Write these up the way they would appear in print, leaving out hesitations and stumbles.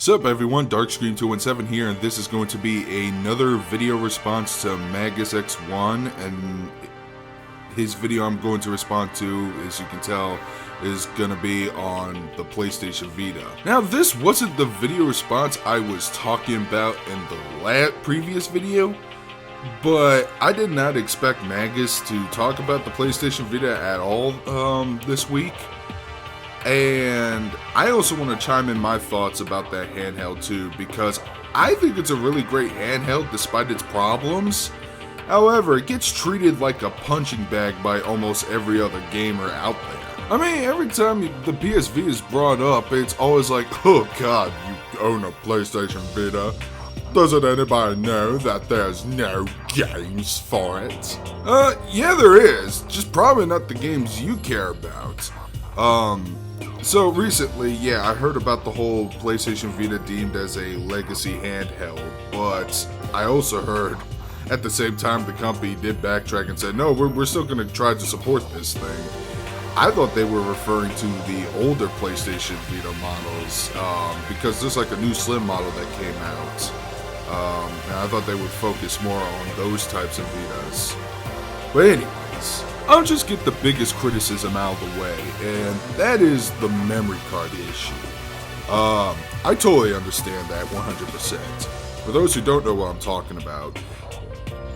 Sup everyone, Darkscream217 here, and this is going to be another video response to Magus X1, and his video I'm going to respond to, as you can tell, is going to be on the PlayStation Vita. Now, this wasn't the video response I was talking about in the previous video, but I did not expect Magus to talk about the PlayStation Vita at all this week. And I also want to chime in my thoughts about that handheld too, because I think it's a really great handheld despite its problems. However, it gets treated like a punching bag by almost every other gamer out there. I mean, every time the PS Vita is brought up, it's always like, oh god, you own a PlayStation Vita. Doesn't anybody know that there's no games for it? Yeah there is, just probably not the games you care about. So recently, yeah, I heard about the whole PlayStation Vita deemed as a legacy handheld, but I also heard at the same time the company did backtrack and said, no, we're still going to try to support this thing. I thought they were referring to the older PlayStation Vita models, because there's like a new Slim model that came out, and I thought they would focus more on those types of Vitas. But anyways, I'll just get the biggest criticism out of the way, and that is the memory card issue. I totally understand that 100%. For those who don't know what I'm talking about,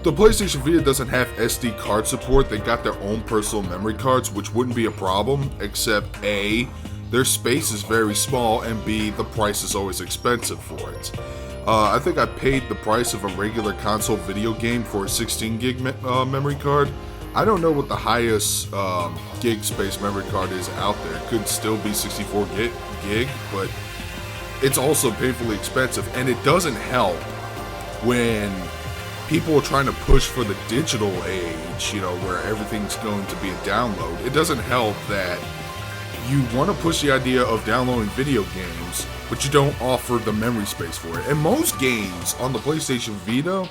the PlayStation Vita doesn't have SD card support. They got their own personal memory cards, which wouldn't be a problem, except A, their space is very small, and B, the price is always expensive for it. I think I paid the price of a regular console video game for a 16 gig memory card. I don't know what the highest gig space memory card is out there. It could still be 64 gig, but it's also painfully expensive, and it doesn't help when people are trying to push for the digital age, you know, where everything's going to be a download. It doesn't help that you want to push the idea of downloading video games, but you don't offer the memory space for it. And most games on the PlayStation Vita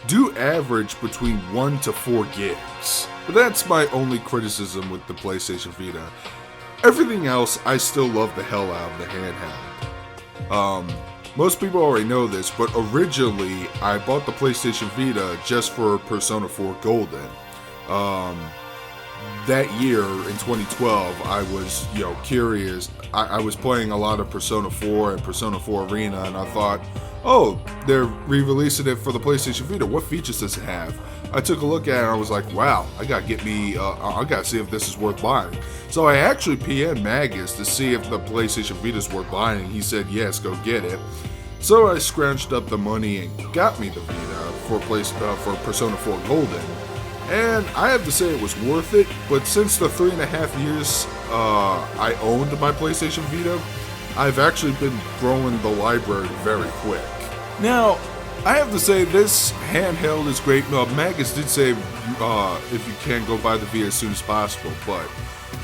do average between 1 to 4 gigs. But that's my only criticism with the PlayStation Vita. Everything else, I still love the hell out of the handheld. Most people already know this, but originally I bought the PlayStation Vita just for Persona 4 Golden. That year, in 2012, I was, curious. I was playing a lot of Persona 4 and Persona 4 Arena, and I thought, oh, they're re-releasing it for the PlayStation Vita. What features does it have? I took a look at it and I was like, wow, I gotta see if this is worth buying. So I actually PM'd Magus to see if the PlayStation Vita is worth buying. He said, yes, go get it. So I scrounged up the money and got me the Vita for Persona 4 Golden. And I have to say it was worth it, but since the 3.5 years I owned my PlayStation Vita, I've actually been growing the library very quick. Now, I have to say this handheld is great. Magus did say if you can go buy the Vita as soon as possible, but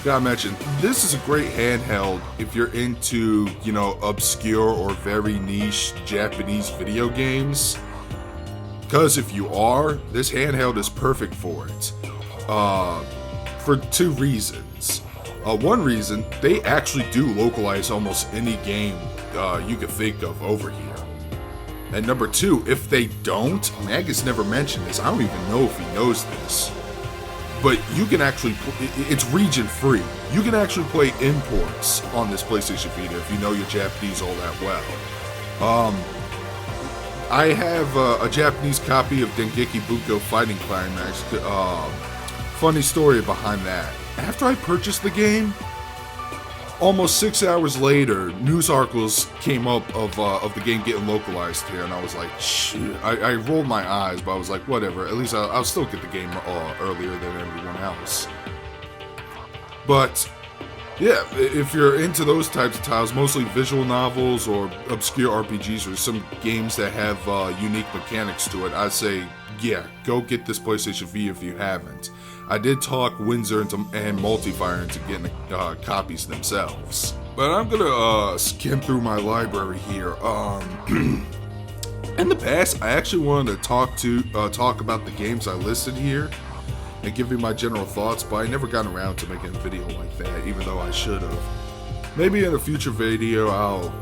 gotta mention, this is a great handheld if you're into, obscure or very niche Japanese video games. Because if you are, this handheld is perfect for it. For two reasons. One reason, they actually do localize almost any game you could think of over here. And number two, if they don't, Magus never mentioned this, I don't even know if he knows this, but you can actually, it's region free. You can actually play imports on this PlayStation Vita if you know your Japanese all that well. I have a Japanese copy of Dengeki Bunko Fighting Climax. Funny story behind that. After I purchased the game, almost 6 hours later, news articles came up of the game getting localized here, and I was like, shit. I rolled my eyes, but I was like, whatever. At least I'll still get the game earlier than everyone else. But yeah, if you're into those types of titles, mostly visual novels or obscure RPGs or some games that have unique mechanics to it, I'd say, yeah, go get this PlayStation Vita if you haven't. I did talk Windsor and Multifire into getting copies themselves. But I'm gonna skim through my library here. In the past, I actually wanted to talk about the games I listed here and give you my general thoughts, but I never got around to making a video like that, even though I should have. Maybe in a future video I'll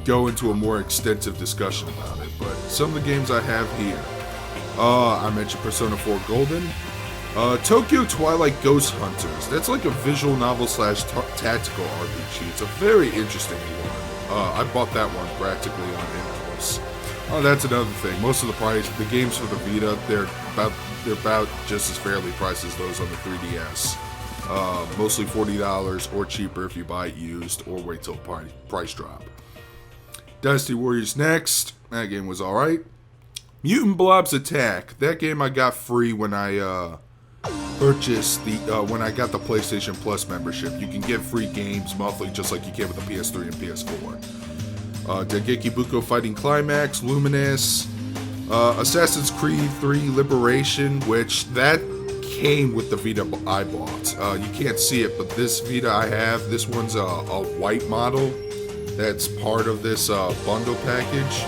go into a more extensive discussion about it. But some of the games I have here, I mentioned Persona 4 Golden, Tokyo Twilight Ghost Hunters. That's like a visual novel slash tactical RPG. It's a very interesting one. I bought that one practically on impulse. Oh, that's another thing. Most of the games for the Vita, they're about just as fairly priced as those on the 3DS. Mostly $40 or cheaper if you buy it used or wait till price drop. Dynasty Warriors next. That game was alright. Mutant Blobs Attack. That game I got free when I purchased when I got the PlayStation Plus membership. You can get free games monthly just like you can with the PS3 and PS4. Dengeki Buko Fighting Climax, Luminous, Assassin's Creed 3 Liberation, which that came with the Vita I bought. You can't see it, but this Vita I have, this one's a white model that's part of this bundle package.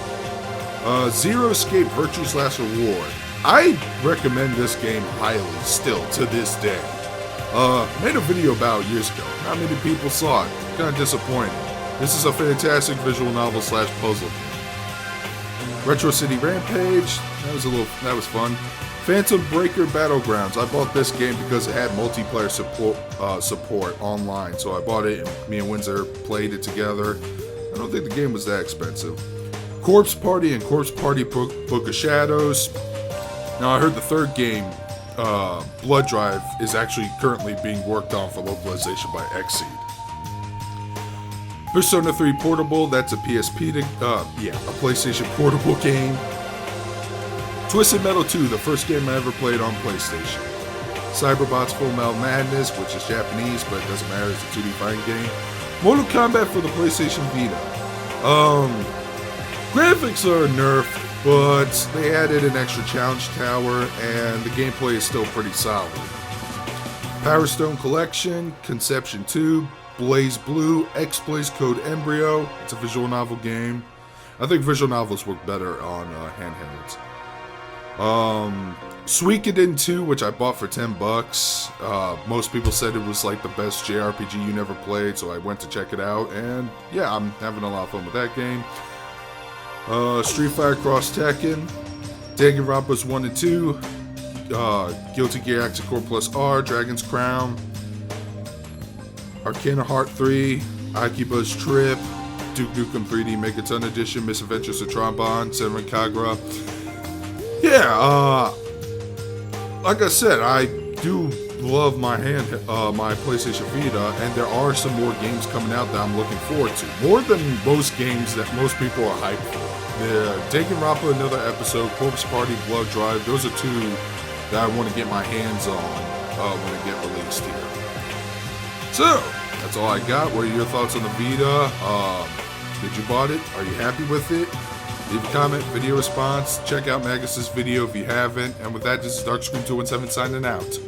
Zero Escape Virtue's Last Reward. I recommend this game highly still to this day. Made a video about years ago. Not many people saw it. Kind of disappointed. This is a fantastic visual novel slash puzzle game. Retro City Rampage. That was fun. Phantom Breaker Battlegrounds. I bought this game because it had multiplayer support online, so I bought it and me and Windsor played it together. I don't think the game was that expensive. Corpse Party and Corpse Party Book of Shadows. Now I heard the third game, Blood Drive, is actually currently being worked on for localization by Xseed. Persona 3 Portable, that's a PSP, a PlayStation Portable game. Twisted Metal 2, the first game I ever played on PlayStation. Cyberbots Full Metal Madness, which is Japanese, but it doesn't matter, it's a 2D fighting game. Mortal Kombat for the PlayStation Vita. Graphics are nerfed, but they added an extra challenge tower, and the gameplay is still pretty solid. Power Stone Collection, Conception 2, Blaze Blue, X-Blaze Code Embryo. It's a visual novel game. I think visual novels work better on handhelds. Suikoden 2, which I bought for $10. Most people said it was like the best JRPG you never played, so I went to check it out, and yeah, I'm having a lot of fun with that game. Street Fighter Cross Tekken, Danganronpa's 1 and 2, Guilty Gear Action Core Plus R, Dragon's Crown, Arcana Heart 3, Akiba's Trip, Duke Nukem 3D Megaton Edition, Misadventures of Trombone, Senran Kagura. Yeah, like I said, I do love my PlayStation Vita, and there are some more games coming out that I'm looking forward to. More than most games that most people are hyped for. The Danganronpa Another Episode, Corpse Party, Blood Drive, those are two that I want to get my hands on when they get released here. So, that's all I got. What are your thoughts on the Vita? Did you bought it? Are you happy with it? Leave a comment, video response. Check out Magus' video if you haven't. And with that, this is Darkscream217 signing out.